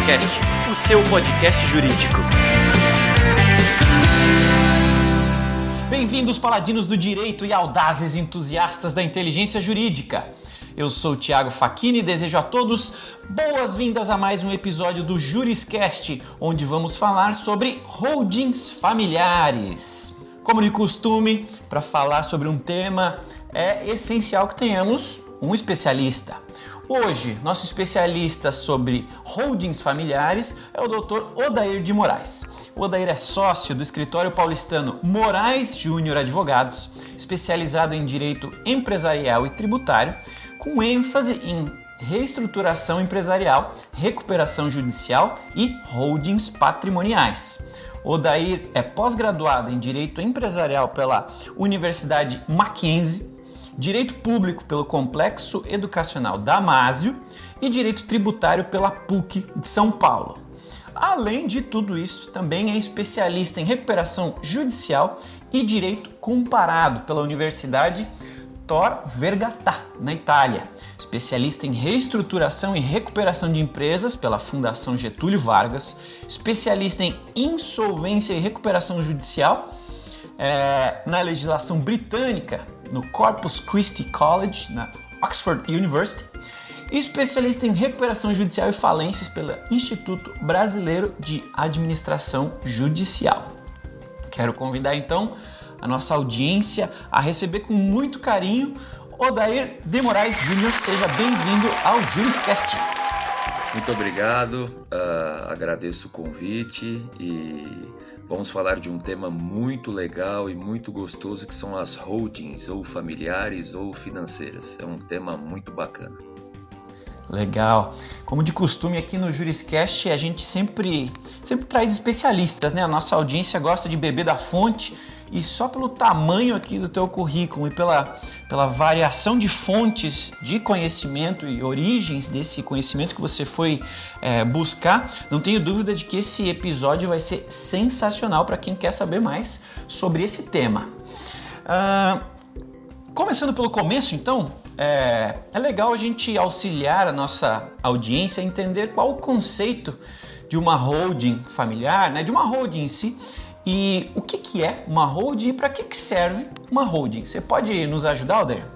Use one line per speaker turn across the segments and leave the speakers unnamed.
Juriscast, o seu podcast jurídico. Bem-vindos, paladinos do direito e audazes entusiastas da inteligência jurídica. Eu sou o Thiago Facchini e desejo a todos boas-vindas a mais um episódio do Juriscast, onde vamos falar sobre holdings familiares. Como de costume, para falar sobre um tema, é essencial que tenhamos um especialista. Hoje, nosso especialista sobre holdings familiares é o Dr. Odair de Moraes. O Odair é sócio do escritório paulistano Moraes Júnior Advogados, especializado em direito empresarial e tributário, com ênfase em reestruturação empresarial, recuperação judicial e holdings patrimoniais. Odair é pós-graduado em Direito Empresarial pela Universidade Mackenzie, Direito Público pelo Complexo Educacional Damásio e Direito Tributário pela PUC de São Paulo. Além de tudo isso, também é especialista em recuperação judicial e Direito Comparado pela Universidade Tor Vergata, na Itália. Especialista em reestruturação e recuperação de empresas pela Fundação Getúlio Vargas. Especialista em insolvência e recuperação judicial na legislação britânica, no Corpus Christi College, na Oxford University. E especialista em recuperação judicial e falências pelo Instituto Brasileiro de Administração Judicial. Quero convidar então a nossa audiência a receber com muito carinho Odair de Moraes Júnior. Seja bem-vindo ao Juriscast.
Muito obrigado, agradeço o convite e vamos falar de um tema muito legal e muito gostoso que são as holdings, ou familiares ou financeiras. É um tema muito bacana.
Legal. Como de costume aqui no Juriscast, a gente sempre traz especialistas, né? A nossa audiência gosta de beber da fonte e só pelo tamanho aqui do teu currículo e pela variação de fontes de conhecimento e origens desse conhecimento que você foi buscar, não tenho dúvida de que esse episódio vai ser sensacional para quem quer saber mais sobre esse tema. Começando pelo começo, então, é legal a gente auxiliar a nossa audiência a entender qual o conceito de uma holding familiar, né, de uma holding em si, e o que é uma holding e para que serve uma holding. Você pode nos ajudar, Odair?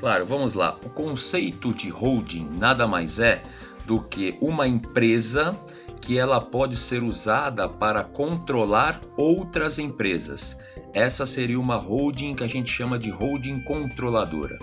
Claro, vamos lá. O conceito de holding nada mais é do que uma empresa que ela pode ser usada para controlar outras empresas. Essa seria uma holding que a gente chama de holding controladora.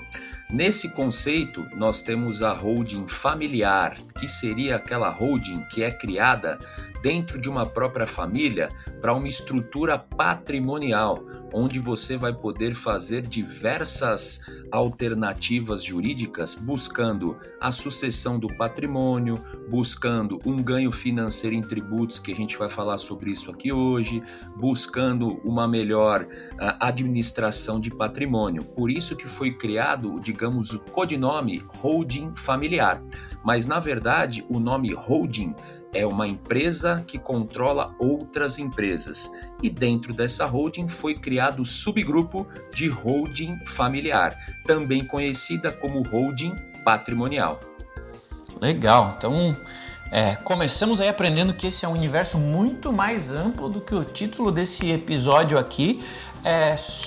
Nesse conceito, nós temos a holding familiar, que seria aquela holding que é criada dentro de uma própria família para uma estrutura patrimonial, onde você vai poder fazer diversas alternativas jurídicas buscando a sucessão do patrimônio, buscando um ganho financeiro em tributos, que a gente vai falar sobre isso aqui hoje, buscando uma melhor administração de patrimônio. Por isso que foi criado, digamos, o codinome holding familiar. Mas, na verdade, o nome holding é uma empresa que controla outras empresas. E dentro dessa holding foi criado o subgrupo de holding familiar, também conhecida como holding patrimonial.
Legal, então começamos aí aprendendo que esse é um universo muito mais amplo do que o título desse episódio aqui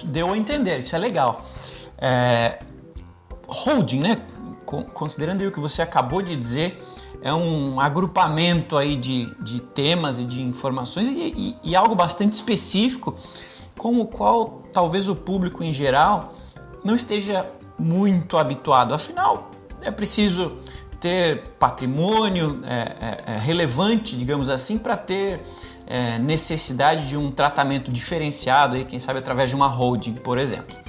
deu a entender. Isso é legal. Holding, né? Considerando aí o que você acabou de dizer, é um agrupamento aí de temas e de informações e algo bastante específico, com o qual talvez o público em geral não esteja muito habituado. Afinal, é preciso ter patrimônio relevante, digamos assim, para ter necessidade de um tratamento diferenciado, aí, quem sabe através de uma holding, por exemplo.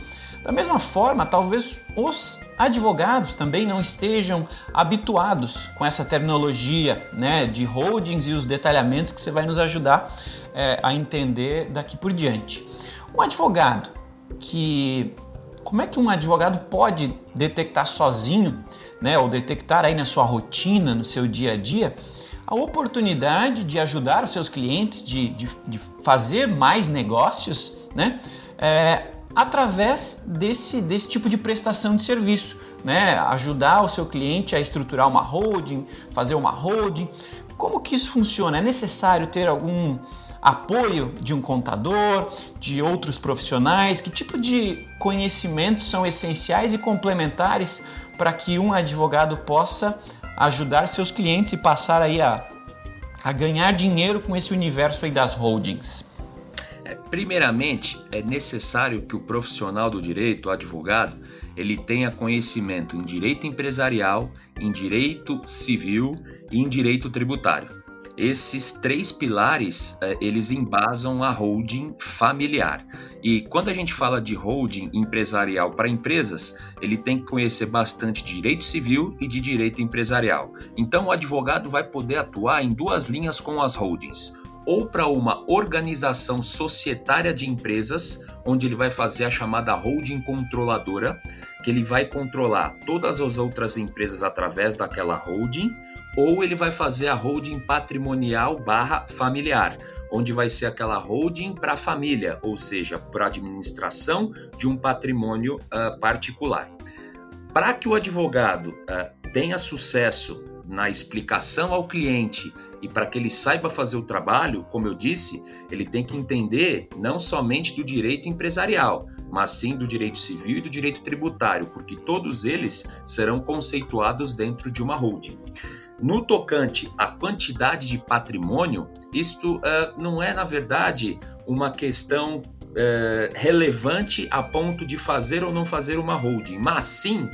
Da mesma forma, talvez os advogados também não estejam habituados com essa terminologia, né, de holdings e os detalhamentos que você vai nos ajudar a entender daqui por diante. Um advogado como é que um advogado pode detectar sozinho, né, ou detectar aí na sua rotina, no seu dia a dia, a oportunidade de ajudar os seus clientes, de fazer mais negócios, né, através desse tipo de prestação de serviço, né? Ajudar o seu cliente a estruturar uma holding, fazer uma holding. Como que isso funciona? É necessário ter algum apoio de um contador, de outros profissionais? Que tipo de conhecimentos são essenciais e complementares para que um advogado possa ajudar seus clientes e passar aí a ganhar dinheiro com esse universo aí das holdings?
Primeiramente, é necessário que o profissional do direito, o advogado, ele tenha conhecimento em direito empresarial, em direito civil e em direito tributário. Esses 3 pilares, eles embasam a holding familiar. E quando a gente fala de holding empresarial para empresas, ele tem que conhecer bastante de direito civil e de direito empresarial. Então, o advogado vai poder atuar em 2 linhas com as holdings. Ou para uma organização societária de empresas, onde ele vai fazer a chamada holding controladora, que ele vai controlar todas as outras empresas através daquela holding, ou ele vai fazer a holding patrimonial / familiar, onde vai ser aquela holding para a família, ou seja, para a administração de um patrimônio particular. Para que o advogado tenha sucesso na explicação ao cliente e para que ele saiba fazer o trabalho, como eu disse, ele tem que entender não somente do direito empresarial, mas sim do direito civil e do direito tributário, porque todos eles serão conceituados dentro de uma holding. No tocante à quantidade de patrimônio, isto não é, na verdade, uma questão relevante a ponto de fazer ou não fazer uma holding, mas sim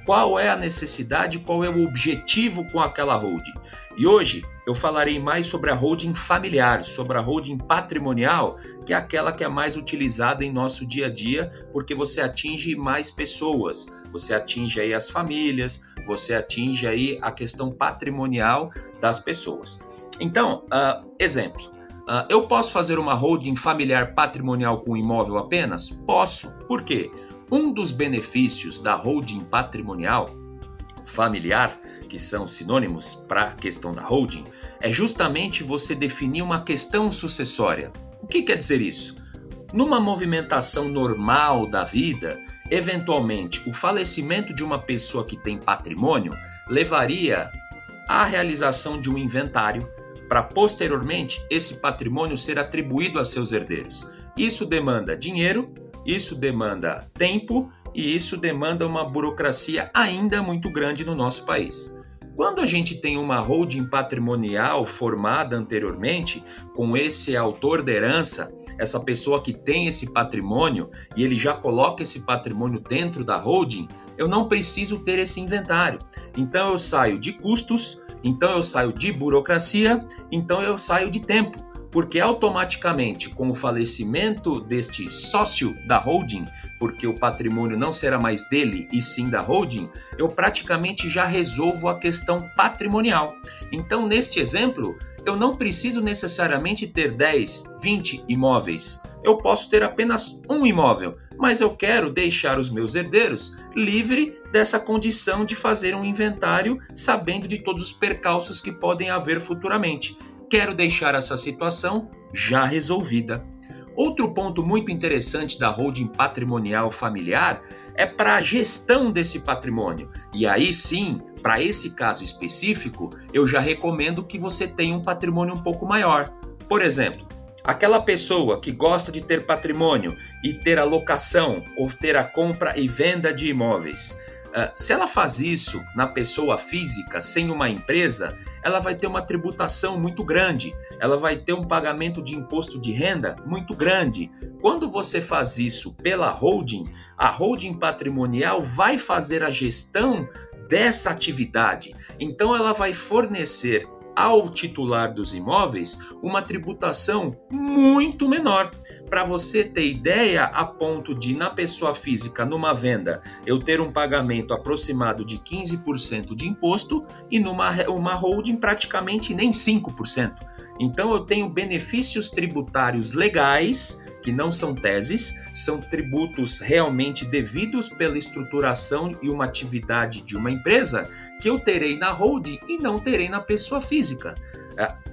qual é a necessidade, qual é o objetivo com aquela holding. E hoje eu falarei mais sobre a holding familiar, sobre a holding patrimonial, que é aquela que é mais utilizada em nosso dia a dia, porque você atinge mais pessoas, você atinge aí as famílias, você atinge aí a questão patrimonial das pessoas. Então, exemplo, eu posso fazer uma holding familiar patrimonial com imóvel apenas? Posso. Por quê? Um dos benefícios da holding patrimonial familiar, que são sinônimos para a questão da holding, é justamente você definir uma questão sucessória. O que quer dizer isso? Numa movimentação normal da vida, eventualmente o falecimento de uma pessoa que tem patrimônio levaria à realização de um inventário para posteriormente esse patrimônio ser atribuído a seus herdeiros. Isso demanda dinheiro, isso demanda tempo e isso demanda uma burocracia ainda muito grande no nosso país. Quando a gente tem uma holding patrimonial formada anteriormente, com esse autor da herança, essa pessoa que tem esse patrimônio e ele já coloca esse patrimônio dentro da holding, eu não preciso ter esse inventário. Então eu saio de custos, então eu saio de burocracia, então eu saio de tempo. Porque automaticamente, com o falecimento deste sócio da holding, porque o patrimônio não será mais dele e sim da holding, eu praticamente já resolvo a questão patrimonial. Então, neste exemplo, eu não preciso necessariamente ter 10, 20 imóveis. Eu posso ter apenas um imóvel, mas eu quero deixar os meus herdeiros livre dessa condição de fazer um inventário sabendo de todos os percalços que podem haver futuramente. Quero deixar essa situação já resolvida. Outro ponto muito interessante da holding patrimonial familiar é para a gestão desse patrimônio. E aí sim, para esse caso específico, eu já recomendo que você tenha um patrimônio um pouco maior. Por exemplo, aquela pessoa que gosta de ter patrimônio e ter a locação ou ter a compra e venda de imóveis. Se ela faz isso na pessoa física, sem uma empresa, ela vai ter uma tributação muito grande, ela vai ter um pagamento de imposto de renda muito grande. Quando você faz isso pela holding, a holding patrimonial vai fazer a gestão dessa atividade. Então ela vai fornecer ao titular dos imóveis uma tributação muito menor. Para você ter ideia, a ponto de, na pessoa física, numa venda, eu ter um pagamento aproximado de 15% de imposto e numa holding praticamente nem 5%. Então eu tenho benefícios tributários legais, que não são teses, são tributos realmente devidos pela estruturação e uma atividade de uma empresa que eu terei na holding e não terei na pessoa física.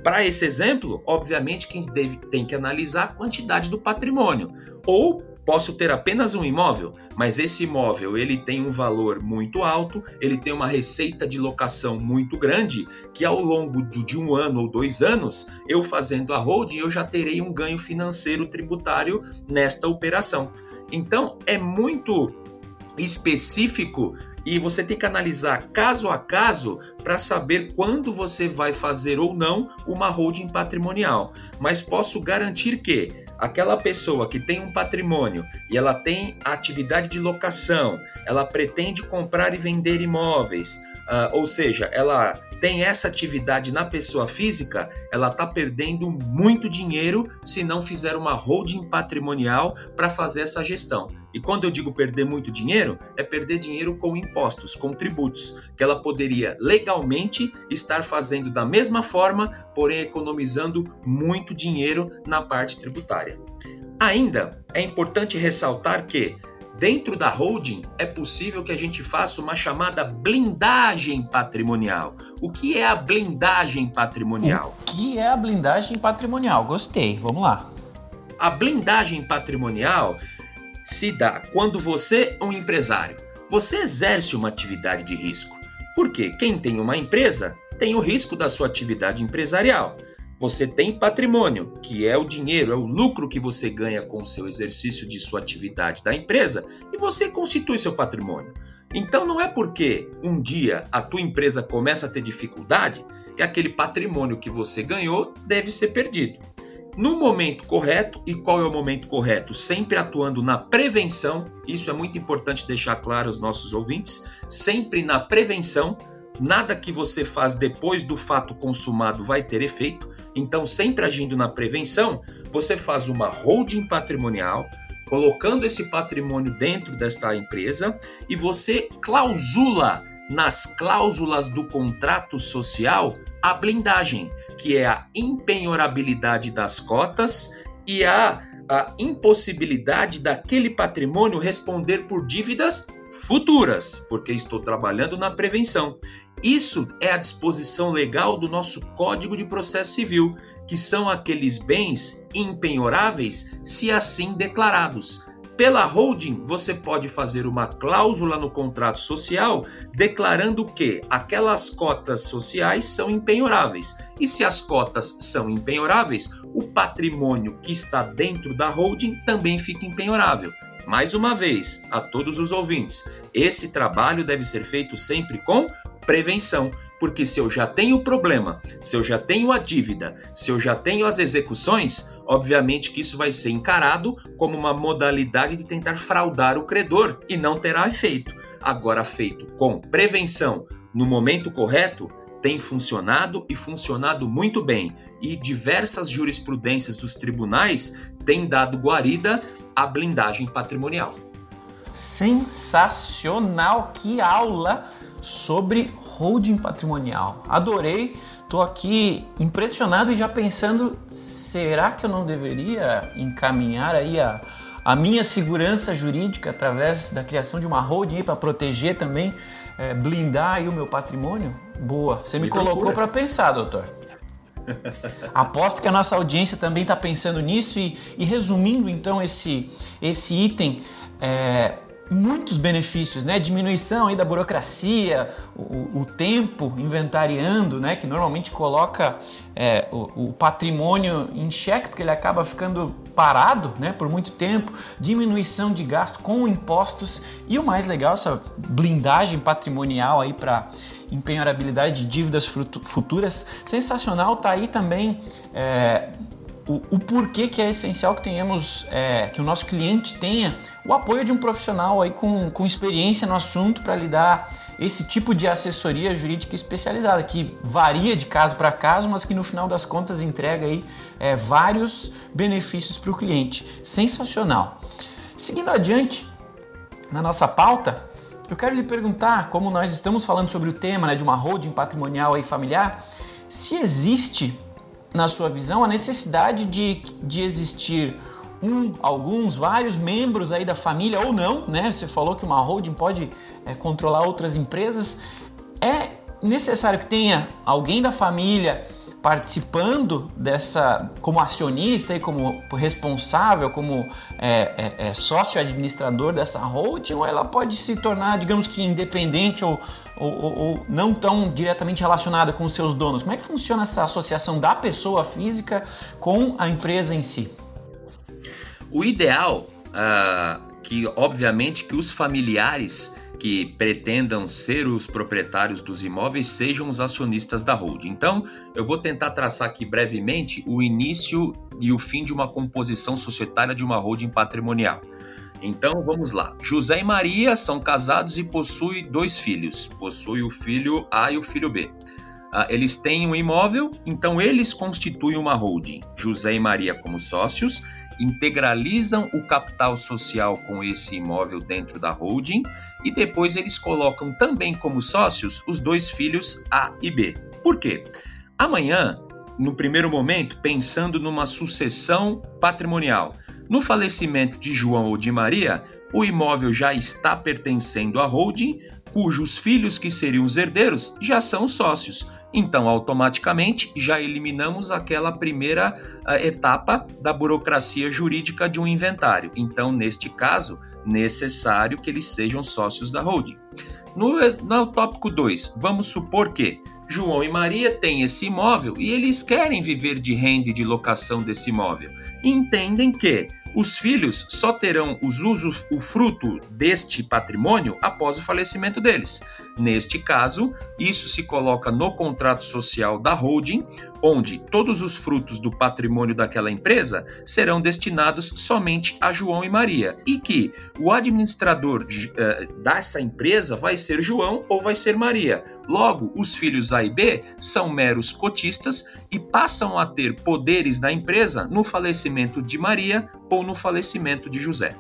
Para esse exemplo, obviamente, quem tem que analisar a quantidade do patrimônio ou posso ter apenas um imóvel, mas esse imóvel ele tem um valor muito alto, ele tem uma receita de locação muito grande, que ao longo de 1 ano ou 2 anos, eu fazendo a holding, eu já terei um ganho financeiro tributário nesta operação. Então, é muito específico e você tem que analisar caso a caso para saber quando você vai fazer ou não uma holding patrimonial. Mas posso garantir que aquela pessoa que tem um patrimônio e ela tem a atividade de locação, ela pretende comprar e vender imóveis, ou seja, ela tem essa atividade na pessoa física, ela está perdendo muito dinheiro se não fizer uma holding patrimonial para fazer essa gestão. E quando eu digo perder muito dinheiro, é perder dinheiro com impostos, com tributos, que ela poderia legalmente estar fazendo da mesma forma, porém economizando muito dinheiro na parte tributária. Ainda é importante ressaltar que dentro da holding, é possível que a gente faça uma chamada blindagem patrimonial. O que é a blindagem patrimonial?
O que é a blindagem patrimonial? Gostei, vamos lá.
A blindagem patrimonial se dá quando você é um empresário. Você exerce uma atividade de risco. Porque quem tem uma empresa tem o risco da sua atividade empresarial. Você tem patrimônio, que é o dinheiro, é o lucro que você ganha com o seu exercício de sua atividade da empresa e você constitui seu patrimônio. Então não é porque um dia a tua empresa começa a ter dificuldade que aquele patrimônio que você ganhou deve ser perdido. No momento correto, e qual é o momento correto? Sempre atuando na prevenção, isso é muito importante deixar claro aos nossos ouvintes, sempre na prevenção. Nada que você faz depois do fato consumado vai ter efeito, então sempre agindo na prevenção, você faz uma holding patrimonial, colocando esse patrimônio dentro desta empresa e você clausula nas cláusulas do contrato social a blindagem, que é a impenhorabilidade das cotas e a impossibilidade daquele patrimônio responder por dívidas futuras, porque estou trabalhando na prevenção. Isso é a disposição legal do nosso Código de Processo Civil, que são aqueles bens impenhoráveis, se assim declarados. Pela holding, você pode fazer uma cláusula no contrato social declarando que aquelas cotas sociais são impenhoráveis. E se as cotas são impenhoráveis, o patrimônio que está dentro da holding também fica impenhorável. Mais uma vez, a todos os ouvintes, esse trabalho deve ser feito sempre com prevenção, porque se eu já tenho o problema, se eu já tenho a dívida, se eu já tenho as execuções, obviamente que isso vai ser encarado como uma modalidade de tentar fraudar o credor e não terá efeito. Agora, feito com prevenção no momento correto, tem funcionado e funcionado muito bem, e diversas jurisprudências dos tribunais têm dado guarida à blindagem patrimonial.
Sensacional! Que aula sobre holding patrimonial. Adorei, tô aqui impressionado e já pensando, será que eu não deveria encaminhar aí a minha segurança jurídica através da criação de uma holding para proteger também, blindar aí o meu patrimônio? Boa, você me colocou para pensar, doutor. Aposto que a nossa audiência também está pensando nisso e resumindo então esse item, muitos benefícios, né? Diminuição aí da burocracia, o tempo inventariando, né? Que normalmente coloca o patrimônio em xeque, porque ele acaba ficando parado, né? Por muito tempo, diminuição de gasto com impostos e o mais legal, essa blindagem patrimonial aí para empenhorabilidade de dívidas futuras. Sensacional, tá aí também o porquê que é essencial que tenhamos, que o nosso cliente tenha o apoio de um profissional aí com experiência no assunto para lhe dar esse tipo de assessoria jurídica especializada, que varia de caso para caso, mas que no final das contas entrega aí vários benefícios para o cliente. Sensacional. Seguindo adiante na nossa pauta, eu quero lhe perguntar, como nós estamos falando sobre o tema, né, de uma holding patrimonial aí familiar, se existe, na sua visão, a necessidade de existir alguns, vários membros aí da família ou não, né? Você falou que uma holding pode controlar outras empresas. É necessário que tenha alguém da família participando dessa, como acionista e como responsável, como sócio administrador dessa holding, ou ela pode se tornar, digamos que independente ou não tão diretamente relacionada com os seus donos? Como é que funciona essa associação da pessoa física com a empresa em si?
O ideal, que obviamente que os familiares que pretendam ser os proprietários dos imóveis sejam os acionistas da holding. Então, eu vou tentar traçar aqui brevemente o início e o fim de uma composição societária de uma holding patrimonial. Então, vamos lá. José e Maria são casados e possuem 2 filhos. Possui o filho A e o filho B. Eles têm um imóvel, então eles constituem uma holding. José e Maria como sócios, integralizam o capital social com esse imóvel dentro da holding e depois eles colocam também como sócios os 2 filhos A e B. Por quê? Amanhã, no primeiro momento, pensando numa sucessão patrimonial, no falecimento de João ou de Maria, o imóvel já está pertencendo à holding, cujos filhos, que seriam os herdeiros, já são os sócios. Então, automaticamente, já eliminamos aquela primeira etapa da burocracia jurídica de um inventário. Então, neste caso, necessário que eles sejam sócios da holding. No tópico 2, vamos supor que João e Maria têm esse imóvel e eles querem viver de renda e de locação desse imóvel. Entendem que os filhos só terão o fruto deste patrimônio após o falecimento deles. Neste caso, isso se coloca no contrato social da holding, onde todos os frutos do patrimônio daquela empresa serão destinados somente a João e Maria, e que o administrador dessa empresa vai ser João ou vai ser Maria. Logo, os filhos A e B são meros cotistas e passam a ter poderes da empresa no falecimento de Maria ou no falecimento de José.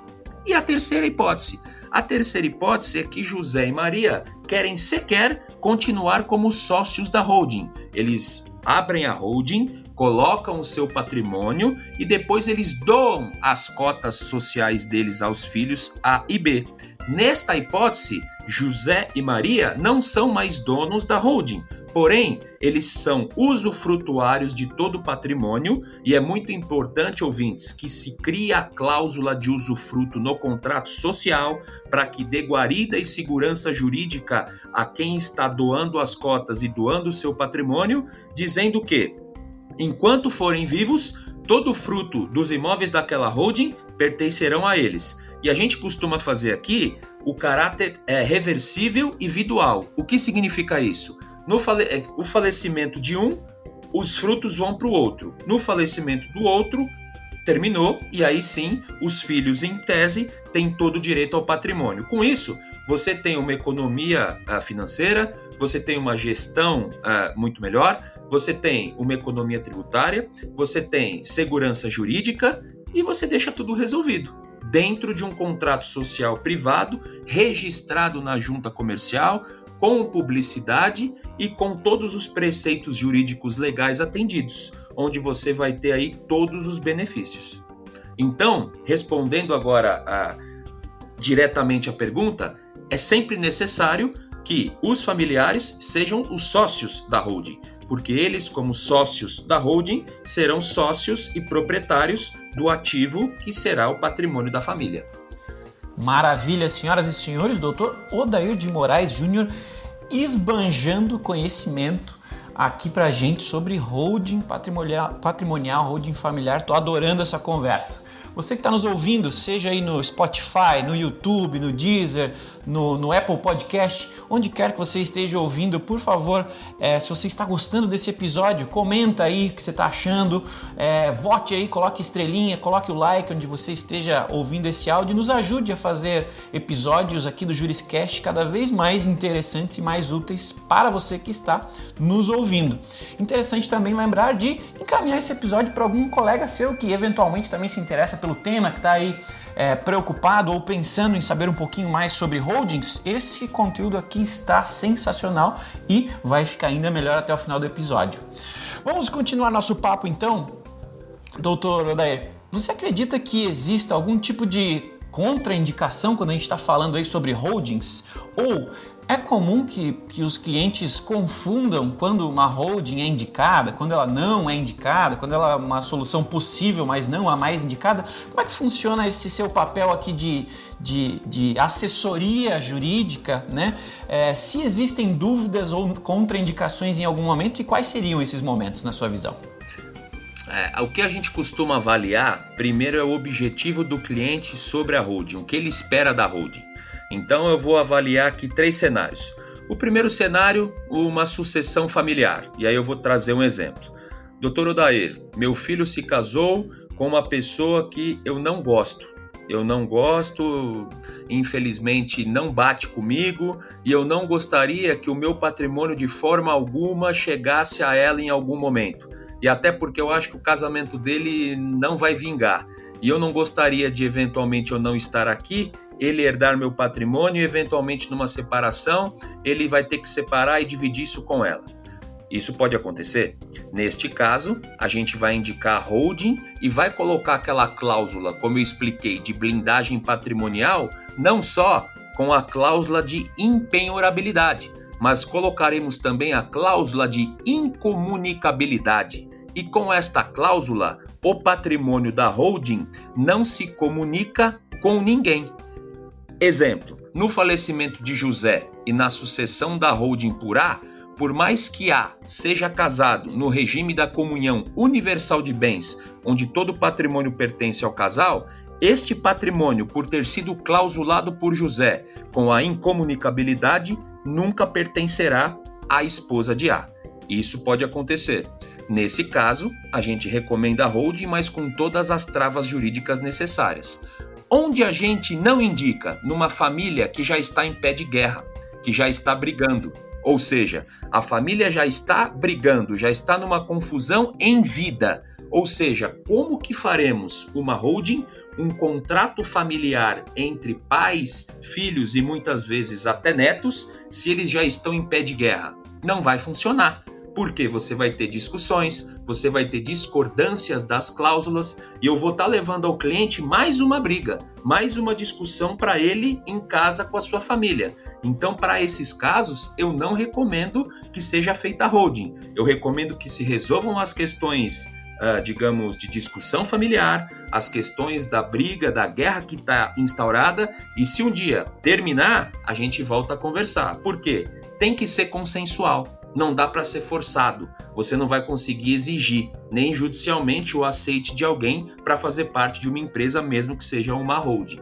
E a terceira hipótese? A terceira hipótese é que José e Maria querem sequer continuar como sócios da holding. Eles abrem a holding, colocam o seu patrimônio e depois eles doam as cotas sociais deles aos filhos A e B. Nesta hipótese, José e Maria não são mais donos da holding, porém, eles são usufrutuários de todo o patrimônio e é muito importante, ouvintes, que se crie a cláusula de usufruto no contrato social para que dê guarida e segurança jurídica a quem está doando as cotas e doando o seu patrimônio, dizendo que, enquanto forem vivos, todo o fruto dos imóveis daquela holding pertencerão a eles. E a gente costuma fazer aqui o caráter reversível e vidual. O que significa isso? O falecimento de um, os frutos vão para o outro. No falecimento do outro, terminou, e aí sim, os filhos, em tese, têm todo o direito ao patrimônio. Com isso, você tem uma economia financeira, você tem uma gestão muito melhor, você tem uma economia tributária, você tem segurança jurídica e você deixa tudo resolvido dentro de um contrato social privado, registrado na junta comercial, com publicidade e com todos os preceitos jurídicos legais atendidos, onde você vai ter aí todos os benefícios. Então, respondendo agora diretamente à pergunta, é sempre necessário que os familiares sejam os sócios da holding, porque eles, como sócios da holding, serão sócios e proprietários do ativo que será o patrimônio da família.
Maravilha, senhoras e senhores, Dr. Odair de Moraes Júnior esbanjando conhecimento aqui pra gente sobre holding patrimonial, holding familiar. Tô adorando essa conversa. Você que está nos ouvindo, seja aí no Spotify, no YouTube, no Deezer, no Apple Podcast, onde quer que você esteja ouvindo, por favor, se você está gostando desse episódio, comenta aí o que você está achando, vote aí, coloque estrelinha, coloque o like onde você esteja ouvindo esse áudio, nos ajude a fazer episódios aqui do Juriscast cada vez mais interessantes e mais úteis para você que está nos ouvindo. Interessante também lembrar de encaminhar esse episódio para algum colega seu que eventualmente também se interessa pelo tema, que está aí preocupado ou pensando em saber um pouquinho mais sobre holdings. Esse conteúdo aqui está sensacional e vai ficar ainda melhor até o final do episódio. Vamos continuar nosso papo então, doutor Odair. Você acredita que exista algum tipo de contraindicação quando a gente está falando aí sobre holdings? Ou É comum que os clientes confundam quando uma holding é indicada, quando ela não é indicada, quando ela é uma solução possível, mas não a mais indicada. Como é que funciona esse seu papel aqui de assessoria jurídica, né? Se existem dúvidas ou contraindicações em algum momento, e quais seriam esses momentos na sua visão?
O que a gente costuma avaliar, primeiro, é o objetivo do cliente sobre a holding, o que ele espera da holding. Então eu vou avaliar aqui 3 cenários. O primeiro cenário, uma sucessão familiar. E aí eu vou trazer um exemplo. Dr. Odair, meu filho se casou com uma pessoa que eu não gosto. Eu não gosto, infelizmente não bate comigo e eu não gostaria que o meu patrimônio de forma alguma chegasse a ela em algum momento. E até porque eu acho que o casamento dele não vai vingar. E eu não gostaria de, eventualmente, eu não estar aqui, ele herdar meu patrimônio e, eventualmente, numa separação, ele vai ter que separar e dividir isso com ela. Isso pode acontecer? Neste caso, a gente vai indicar a holding e vai colocar aquela cláusula, como eu expliquei, de blindagem patrimonial, não só com a cláusula de impenhorabilidade, mas colocaremos também a cláusula de incomunicabilidade. E com esta cláusula, o patrimônio da holding não se comunica com ninguém. Exemplo, no falecimento de José e na sucessão da holding por A, por mais que A seja casado no regime da comunhão universal de bens, onde todo o patrimônio pertence ao casal, este patrimônio, por ter sido clausulado por José com a incomunicabilidade, nunca pertencerá à esposa de A. Isso pode acontecer. Nesse caso, a gente recomenda a holding, mas com todas as travas jurídicas necessárias. Onde a gente não indica? Numa família que já está em pé de guerra, que já está brigando. Ou seja, a família já está brigando, já está numa confusão em vida. Ou seja, como que faremos uma holding, um contrato familiar entre pais, filhos e muitas vezes até netos, se eles já estão em pé de guerra? Não vai funcionar. Porque você vai ter discussões, você vai ter discordâncias das cláusulas e eu vou estar levando ao cliente mais uma briga, mais uma discussão para ele em casa com a sua família. Então, para esses casos, eu não recomendo que seja feita a holding. Eu recomendo que se resolvam as questões, digamos, de discussão familiar, as questões da briga, da guerra que está instaurada e se um dia terminar, a gente volta a conversar. Por quê? Tem que ser consensual. Não dá para ser forçado. Você não vai conseguir exigir, nem judicialmente, o aceite de alguém para fazer parte de uma empresa, mesmo que seja uma holding.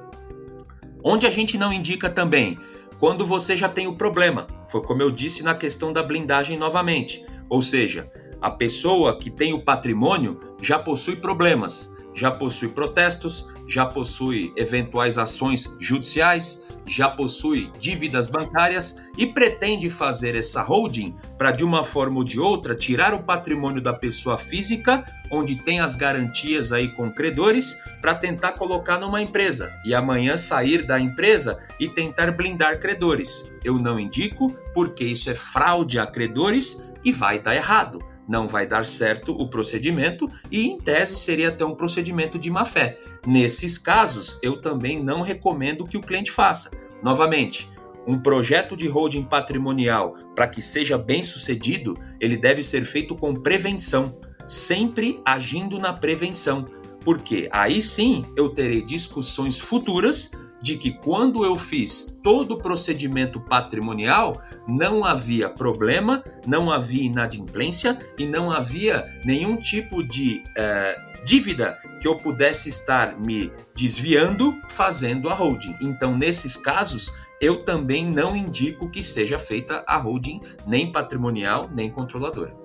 Onde a gente não indica também, quando você já tem o problema, foi como eu disse na questão da blindagem novamente. Ou seja, a pessoa que tem o patrimônio já possui problemas, já possui protestos, já possui eventuais ações judiciais, já possui dívidas bancárias e pretende fazer essa holding para, de uma forma ou de outra, tirar o patrimônio da pessoa física, onde tem as garantias aí com credores, para tentar colocar numa empresa e amanhã sair da empresa e tentar blindar credores. Eu não indico porque isso é fraude a credores e vai dar errado. Não vai dar certo o procedimento e, em tese, seria até um procedimento de má-fé. Nesses casos, eu também não recomendo que o cliente faça. Novamente, um projeto de holding patrimonial, para que seja bem sucedido, ele deve ser feito com prevenção, sempre agindo na prevenção. Porque aí sim eu terei discussões futuras de que quando eu fiz todo o procedimento patrimonial, não havia problema, não havia inadimplência e não havia nenhum tipo de dívida que eu pudesse estar me desviando fazendo a holding. Então, nesses casos, eu também não indico que seja feita a holding nem patrimonial, nem controladora.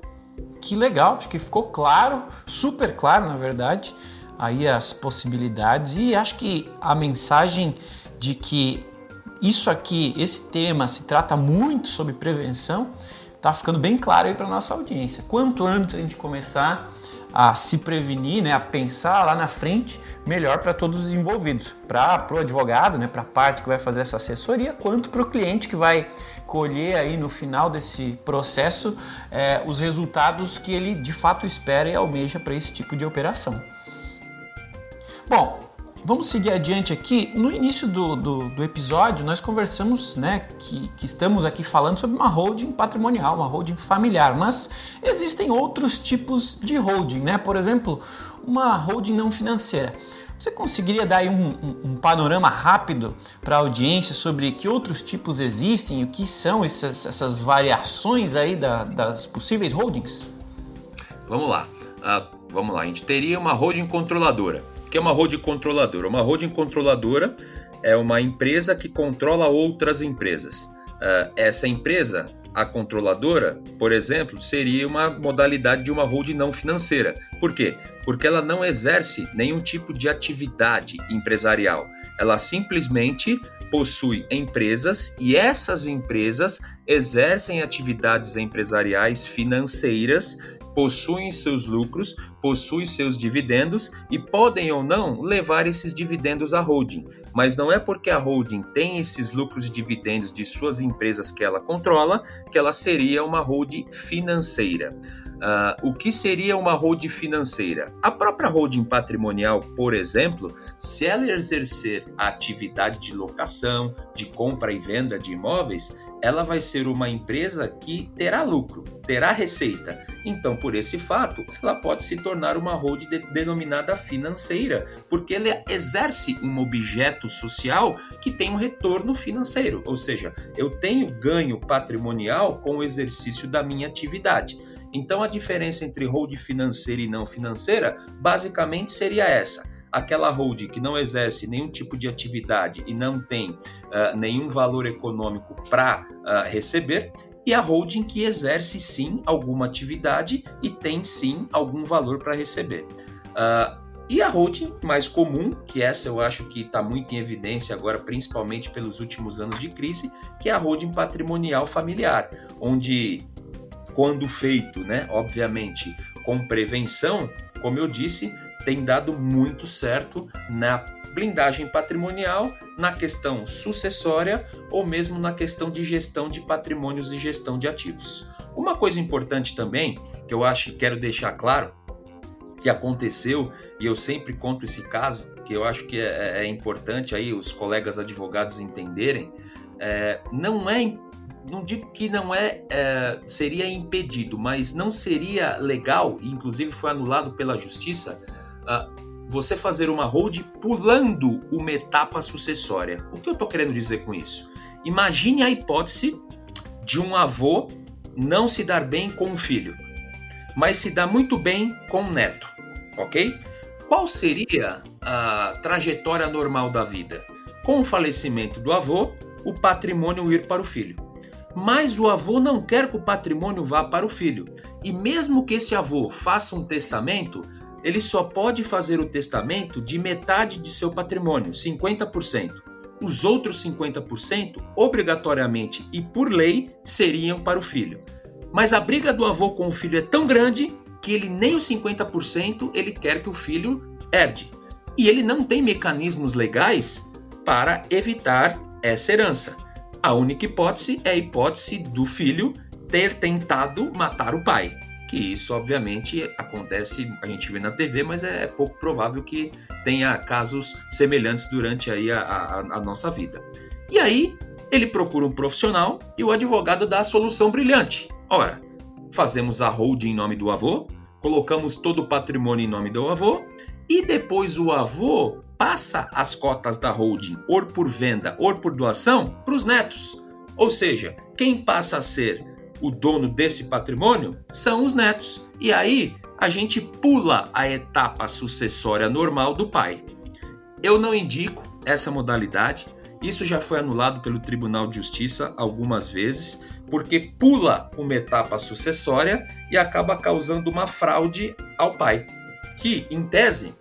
Que legal, acho que ficou claro, super claro, na verdade, aí as possibilidades, e acho que a mensagem de que isso aqui, esse tema se trata muito sobre prevenção, está ficando bem claro aí para nossa audiência. Quanto antes a gente começar a se prevenir, né, a pensar lá na frente, melhor para todos os envolvidos, para o advogado, né, para a parte que vai fazer essa assessoria, quanto para o cliente que vai colher aí no final desse processo os resultados que ele de fato espera e almeja para esse tipo de operação. Bom, Vamos seguir adiante aqui. No início do episódio, nós conversamos, né, que estamos aqui falando sobre uma holding patrimonial, uma holding familiar, mas existem outros tipos de holding, né? Por exemplo, uma holding não financeira. Você conseguiria dar aí um panorama rápido para a audiência sobre que outros tipos existem e o que são essas variações aí das possíveis holdings?
Vamos lá. A gente teria uma holding controladora. O que é uma holding controladora? Uma holding controladora é uma empresa que controla outras empresas. Essa empresa, a controladora, por exemplo, seria uma modalidade de uma holding não financeira. Por quê? Porque ela não exerce nenhum tipo de atividade empresarial. Ela simplesmente possui empresas e essas empresas exercem atividades empresariais financeiras, possuem seus lucros, possuem seus dividendos e podem ou não levar esses dividendos à holding. Mas não é porque a holding tem esses lucros e dividendos de suas empresas que ela controla, que ela seria uma holding financeira. O que seria uma holding financeira? A própria holding patrimonial, por exemplo, se ela exercer a atividade de locação, de compra e venda de imóveis, ela vai ser uma empresa que terá lucro, terá receita. Então, por esse fato, ela pode se tornar uma holding denominada financeira, porque ela exerce um objeto social que tem um retorno financeiro, ou seja, eu tenho ganho patrimonial com o exercício da minha atividade. Então, a diferença entre holding financeira e não financeira, basicamente seria essa. Aquela holding que não exerce nenhum tipo de atividade e não tem nenhum valor econômico para receber, e a holding que exerce sim alguma atividade e tem sim algum valor para receber. E a holding mais comum, que essa eu acho que está muito em evidência agora, principalmente pelos últimos anos de crise, que é a holding patrimonial familiar, onde, quando feito, né, obviamente, com prevenção, como eu disse, tem dado muito certo na blindagem patrimonial, na questão sucessória ou mesmo na questão de gestão de patrimônios e gestão de ativos. Uma coisa importante também, que eu acho que quero deixar claro, que aconteceu, e eu sempre conto esse caso, que eu acho que é importante aí os colegas advogados entenderem, não digo que seria impedido, mas não seria legal, e inclusive foi anulado pela justiça, você fazer uma holding pulando uma etapa sucessória. O que eu estou querendo dizer com isso? Imagine a hipótese de um avô não se dar bem com um filho, mas se dá muito bem com um neto, ok? Qual seria a trajetória normal da vida? Com o falecimento do avô, o patrimônio ir para o filho. Mas o avô não quer que o patrimônio vá para o filho. E mesmo que esse avô faça um testamento, ele só pode fazer o testamento de metade de seu patrimônio, 50%. Os outros 50%, obrigatoriamente e por lei, seriam para o filho. Mas a briga do avô com o filho é tão grande que ele nem os 50% ele quer que o filho herde. E ele não tem mecanismos legais para evitar essa herança. A única hipótese é a hipótese do filho ter tentado matar o pai. Que isso, obviamente, acontece, a gente vê na TV, mas é pouco provável que tenha casos semelhantes durante aí a nossa vida. E aí, ele procura um profissional e o advogado dá a solução brilhante. Ora, fazemos a holding em nome do avô, colocamos todo o patrimônio em nome do avô e depois o avô passa as cotas da holding, ou por venda ou por doação, para os netos. Ou seja, quem passa a ser o dono desse patrimônio são os netos. E aí a gente pula a etapa sucessória normal do pai. Eu não indico essa modalidade. Isso já foi anulado pelo Tribunal de Justiça algumas vezes, porque pula uma etapa sucessória e acaba causando uma fraude ao pai, que, em tese,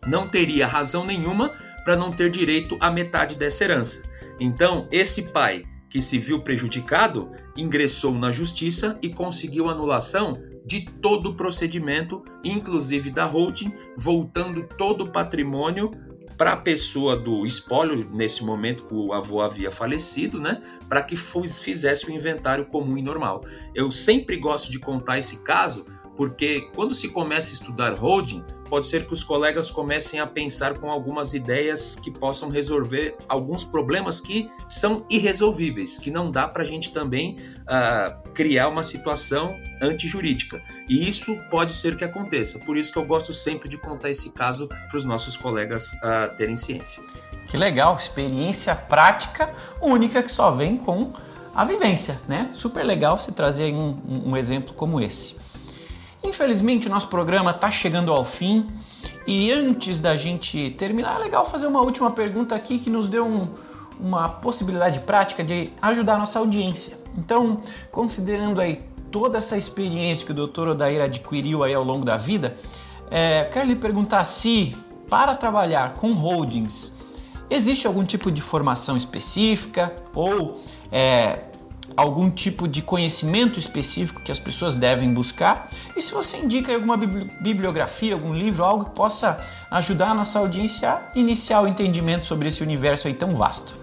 não teria razão nenhuma para não ter direito à metade dessa herança. Então, esse pai que se viu prejudicado, ingressou na justiça e conseguiu anulação de todo o procedimento, inclusive da holding, voltando todo o patrimônio para a pessoa do espólio, nesse momento que o avô havia falecido, né, para que fizesse o inventário comum e normal. Eu sempre gosto de contar esse caso, porque quando se começa a estudar holding, pode ser que os colegas comecem a pensar com algumas ideias que possam resolver alguns problemas que são irresolvíveis, que não dá para a gente também criar uma situação antijurídica. E isso pode ser que aconteça. Por isso que eu gosto sempre de contar esse caso para os nossos colegas terem ciência.
Que legal, experiência prática única que só vem com a vivência, né? Super legal você trazer aí um exemplo como esse. Infelizmente o nosso programa está chegando ao fim e antes da gente terminar, é legal fazer uma última pergunta aqui que nos deu uma possibilidade prática de ajudar a nossa audiência. Então, considerando aí toda essa experiência que o Dr. Odair adquiriu aí ao longo da vida, quero lhe perguntar se, para trabalhar com holdings, existe algum tipo de formação específica ou algum tipo de conhecimento específico que as pessoas devem buscar? E se você indica alguma bibliografia, algum livro, algo que possa ajudar a nossa audiência a iniciar o entendimento sobre esse universo aí tão vasto?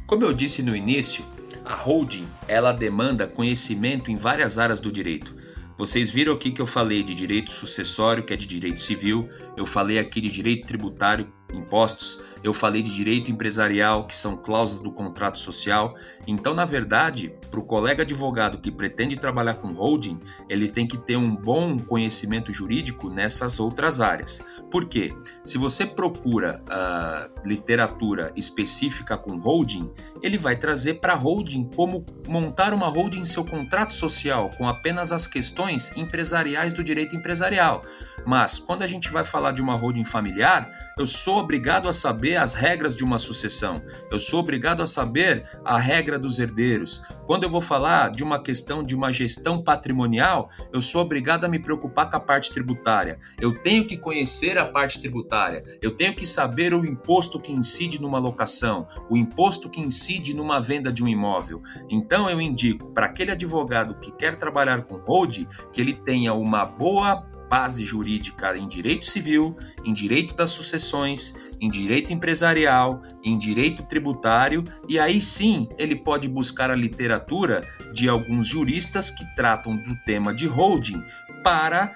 Como eu disse no início, a holding ela demanda conhecimento em várias áreas do direito. Vocês viram aqui que eu falei de direito sucessório, que é de direito civil, eu falei aqui de direito tributário, impostos, eu falei de direito empresarial, que são cláusulas do contrato social. Então, na verdade, para o colega advogado que pretende trabalhar com holding, ele tem que ter um bom conhecimento jurídico nessas outras áreas. Por quê? Se você procura literatura específica com holding, ele vai trazer para holding como montar uma holding em seu contrato social, com apenas as questões empresariais do direito empresarial. Mas, quando a gente vai falar de uma holding familiar, eu sou obrigado a saber as regras de uma sucessão. Eu sou obrigado a saber a regra dos herdeiros. Quando eu vou falar de uma questão de uma gestão patrimonial, eu sou obrigado a me preocupar com a parte tributária. Eu tenho que conhecer a parte tributária. Eu tenho que saber o imposto que incide numa locação, o imposto que incide numa venda de um imóvel. Então eu indico para aquele advogado que quer trabalhar com holding que ele tenha uma boa base jurídica em direito civil, em direito das sucessões, em direito empresarial, em direito tributário, e aí sim ele pode buscar a literatura de alguns juristas que tratam do tema de holding para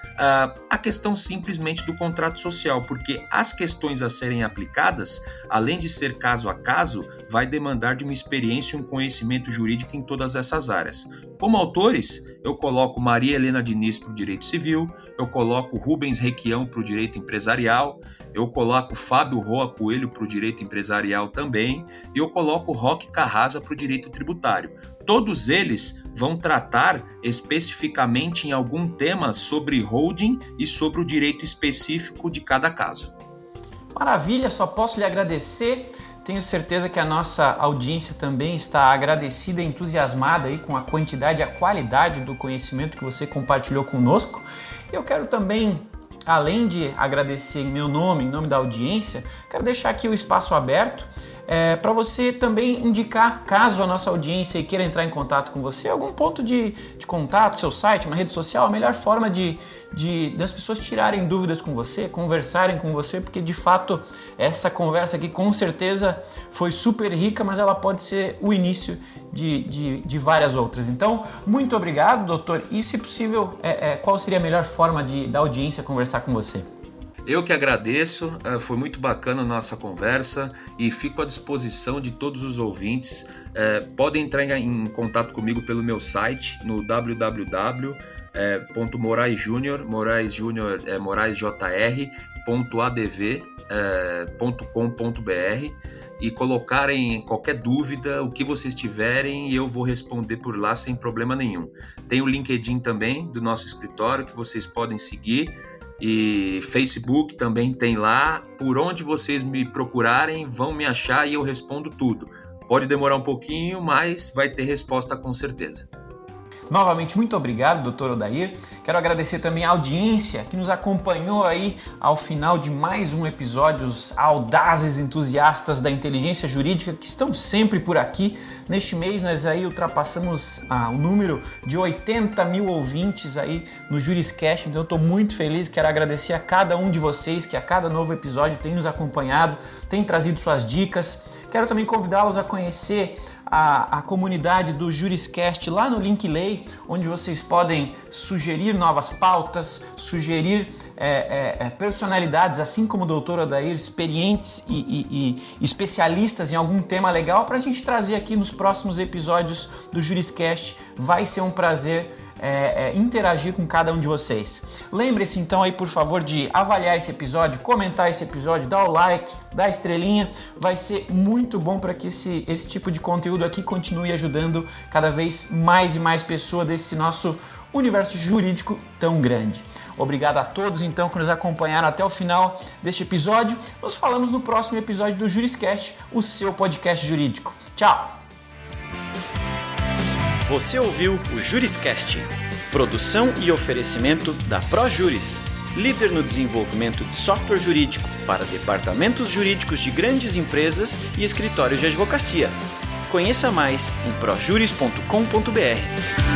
a questão simplesmente do contrato social, porque as questões a serem aplicadas, além de ser caso a caso, vai demandar de uma experiência e um conhecimento jurídico em todas essas áreas. Como autores, eu coloco Maria Helena Diniz para o direito civil, eu coloco Rubens Requião para o direito empresarial, eu coloco Fábio Roa Coelho para o direito empresarial também, e eu coloco Roque Carrasa para o direito tributário. Todos eles vão tratar especificamente em algum tema sobre holding e sobre o direito específico de cada caso.
Maravilha, só posso lhe agradecer. Tenho certeza que a nossa audiência também está agradecida e entusiasmada aí com a quantidade e a qualidade do conhecimento que você compartilhou conosco. Eu quero também, além de agradecer em meu nome, em nome da audiência, quero deixar aqui o espaço aberto para você também indicar, caso a nossa audiência queira entrar em contato com você, algum ponto de contato, seu site, uma rede social, a melhor forma das pessoas tirarem dúvidas com você, conversarem com você, porque de fato essa conversa aqui com certeza foi super rica, mas ela pode ser o início de várias outras. Então, muito obrigado, doutor. E se possível, qual seria a melhor forma da audiência conversar com você?
Eu que agradeço, foi muito bacana a nossa conversa e fico à disposição de todos os ouvintes. Podem entrar em contato comigo pelo meu site no www.moraesjunior, Moraes Júnior é moraesjr.adv.com.br e colocarem qualquer dúvida, o que vocês tiverem, e eu vou responder por lá sem problema nenhum. Tem o LinkedIn também do nosso escritório que vocês podem seguir. E Facebook também tem lá. Por onde vocês me procurarem, vão me achar e eu respondo tudo. Pode demorar um pouquinho, mas vai ter resposta com certeza.
Novamente, muito obrigado, doutor Odair. Quero agradecer também a audiência que nos acompanhou aí ao final de mais um episódio, os audazes entusiastas da inteligência jurídica que estão sempre por aqui. Neste mês nós aí ultrapassamos o número de 80 mil ouvintes aí no Juriscast, então eu estou muito feliz, quero agradecer a cada um de vocês que a cada novo episódio tem nos acompanhado, tem trazido suas dicas. Quero também convidá-los a conhecer a comunidade do Juriscast lá no Linkley, onde vocês podem sugerir novas pautas, sugerir personalidades, assim como o doutor Odair, experientes e especialistas em algum tema legal para a gente trazer aqui nos próximos episódios do Juriscast. Vai ser um prazer interagir com cada um de vocês. Lembre-se então aí, por favor, de avaliar esse episódio, comentar esse episódio, dar o like, dar a estrelinha. Vai ser muito bom para que esse tipo de conteúdo aqui continue ajudando cada vez mais e mais pessoas desse nosso universo jurídico tão grande. Obrigado a todos então que nos acompanharam até o final deste episódio. Nos falamos no próximo episódio do Juriscast, o seu podcast jurídico. Tchau! Você ouviu o Juriscast, produção e oferecimento da ProJuris, líder no desenvolvimento de software jurídico para departamentos jurídicos de grandes empresas e escritórios de advocacia. Conheça mais em projuris.com.br.